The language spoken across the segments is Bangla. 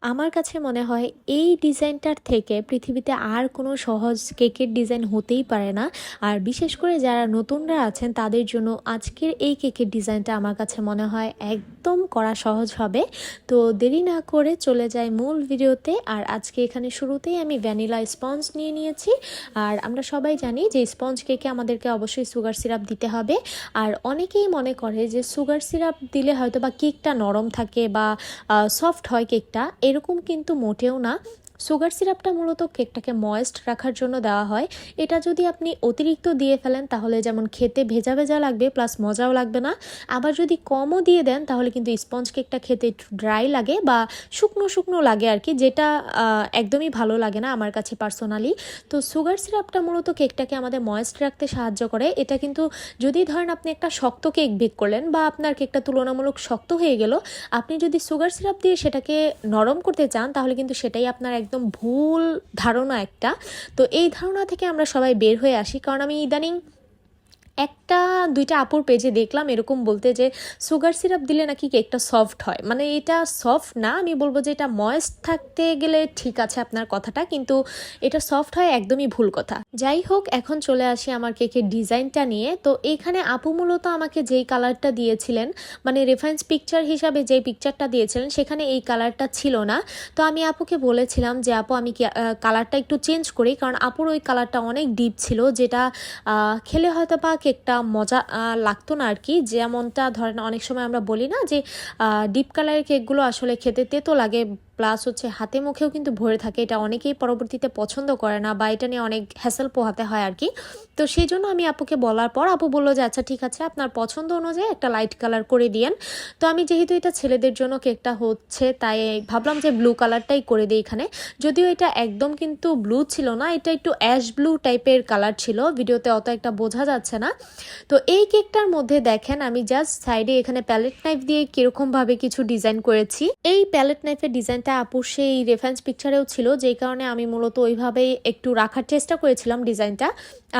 আমার কাছে মনে হয় এই ডিজাইনটার থেকে পৃথিবীতে আর কোনো সহজ কেকের ডিজাইন হতেই পারে না। আর বিশেষ করে যারা নতুনরা আছেন তাদের জন্য আজকের এই কেকের ডিজাইনটা আমার কাছে মনে হয় একদম করা সহজ হবে। তো দেরি না করে চলে যাই মূল ভিডিওতে। আর আজকে এখানে শুরুতেই আমি ভ্যানিলা স্পঞ্জ নিয়ে নিয়েছি। আর আমরা সবাই জানি যে স্পঞ্জ কেকে আমাদেরকে অবশ্যই সুগার সিরাপ দিতে হবে। আর অনেকেই মনে করে যে সুগার সিরাপ দিলে হয়তো বা কেকটা নরম থাকে বা সফট হয় কেকটা, এরকম কিন্তু মোটেও না। সুগার সিরাপটা মূলত কেকটাকে ময়েস্ট রাখার জন্য দেওয়া হয়। এটা যদি আপনি অতিরিক্ত দিয়ে ফেলেন তাহলে যেমন খেতে ভেজা ভেজা লাগবে, প্লাস মজাও লাগবে না। আবার যদি কমও দিয়ে দেন তাহলে কিন্তু স্পঞ্জ কেকটা খেতে একটু ড্রাই লাগে বা শুকনো শুকনো লাগে আর কি, যেটা একদমই ভালো লাগে না আমার কাছে পার্সোনালি। তো সুগার সিরাপটা মূলত কেকটাকে আমাদের ময়েস্ট রাখতে সাহায্য করে। এটা কিন্তু যদি ধরেন আপনি একটা শক্ত কেক বেক করলেন বা আপনার কেকটা তুলনামূলক শক্ত হয়ে গেল, আপনি যদি সুগার সিরাপ দিয়ে সেটাকে নরম করতে চান তাহলে কিন্তু সেটাই আপনার একদম ভুল ধারণা একটা। তো এই ধারণা থেকে আমরা সবাই বের হয়ে আসি, কারণ আমি ইদানিং একটা দুইটা আপুর পেজে দেখলাম এরকম বলতে যে সুগার সিরাপ দিলে নাকি কেকটা সফট হয়। মানে এটা সফট না, আমি বলবো যে এটা ময়েস্ট থাকতে গেলে ঠিক আছে আপনার কথাটা, কিন্তু এটা সফট হয় একদমই ভুল কথা। যাই হোক, এখন চলে আসি আমার কেকের ডিজাইনটা নিয়ে। তো এইখানে আপু মূলত আমাকে যেই কালারটা দিয়েছিলেন, মানে রেফারেন্স পিকচার হিসাবে যেই পিকচারটা দিয়েছিলেন সেখানে এই কালারটা ছিল না। তো আমি আপুকে বলেছিলাম যে আপু আমি কালারটা একটু চেঞ্জ করি, কারণ আপুর ওই কালারটা অনেক ডিপ ছিল, যেটা খেলে হয়তো বা কেকটা মজা লাগতো না আর কি। যেমনটা ধরেন অনেক সময় আমরা বলি না যে ডিপ কালারের কেকগুলো আসলে খেতে তেতো লাগে, প্লাস হচ্ছে হাতে মুখেও কিন্তু ভরে থাকে। এটা অনেকেই পরবর্তীতে পছন্দ করে না বা এটা নিয়ে অনেক হ্যাসেল পোহাতে হয় আর কি। তো সেই জন্য আমি আপুকে বলার পর আপু বললো যে আচ্ছা ঠিক আছে, আপনার পছন্দ অনুযায়ী একটা লাইট কালার করে দিয়েন। তো আমি যেহেতু এটা ছেলেদের জন্য কেকটা হচ্ছে তাই ভাবলাম যে ব্লু কালারটাই করে দিই এখানে। যদিও এটা একদম কিন্তু ব্লু ছিল না, এটা একটু অ্যাশ ব্লু টাইপের কালার ছিল, ভিডিওতে অত একটা বোঝা যাচ্ছে না। তো এই কেকটার মধ্যে দেখেন আমি জাস্ট সাইডে এখানে প্যালেট নাইফ দিয়ে কিরকমভাবে কিছু ডিজাইন করেছি। এই প্যালেট নাইফের ডিজাইনটা আপুর সেই রেফারেন্স পিকচারেও ছিল, যেই কারণে আমি মূলত ওইভাবেই একটু রাখার চেষ্টা করেছিলাম ডিজাইনটা।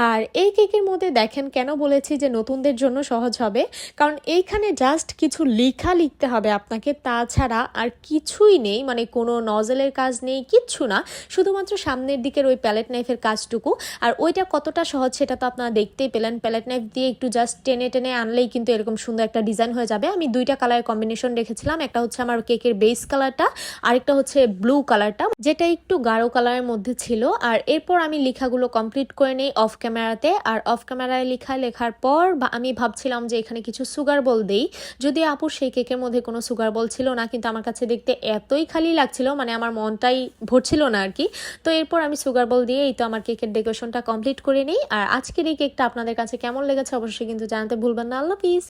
আর এই কেকের মধ্যে দেখেন কেন বলেছি যে নতুনদের জন্য সহজ হবে, কারণ এইখানে জাস্ট কিছু লেখা লিখতে হবে আপনাকে, তাছাড়া আর কিছুই নেই। মানে কোনো নজলের কাজ নেই, কিচ্ছু না, শুধুমাত্র সামনের দিকের ওই প্যালেট নাইফের কাজটুকু। আর ওইটা কতটা সহজ সেটা তো আপনারা দেখতেই পেলেন। প্যালেট নাইফ দিয়ে একটু জাস্ট টেনে টেনে আনলেই কিন্তু এরকম সুন্দর একটা ডিজাইন হয়ে যাবে। আমি দুইটা কালারের কম্বিনেশন রেখেছিলাম, একটা হচ্ছে আমার কেকের বেস কালারটা, আরেকটা হচ্ছে ব্লু কালারটা, যেটা একটু গাঢ় কালারের মধ্যে ছিল। আর এরপর আমি লেখাগুলো কমপ্লিট করে নিই অফ ক্যামেরাতে। আর অফ ক্যামেরায় লেখার পর আমি ভাবছিলাম যে এখানে কিছু সুগার বল দেই, যদি আপুর সেই কেকের মধ্যে কোনো সুগার বল ছিল না, কিন্তু আমার কাছে দেখতে এতই খালি লাগছিল, মানে আমার মনটাই ভরছিল না আর কি। তো এরপর আমি সুগার বল দিয়ে এই তো আমার কেকের ডেকোরেশনটা কমপ্লিট করে নিই। আর আজকের এই কেকটা আপনাদের কাছে কেমন লেগেছে অবশ্যই কিন্তু জানাতে ভুলবেন না। আল্লাহ হাফিজ।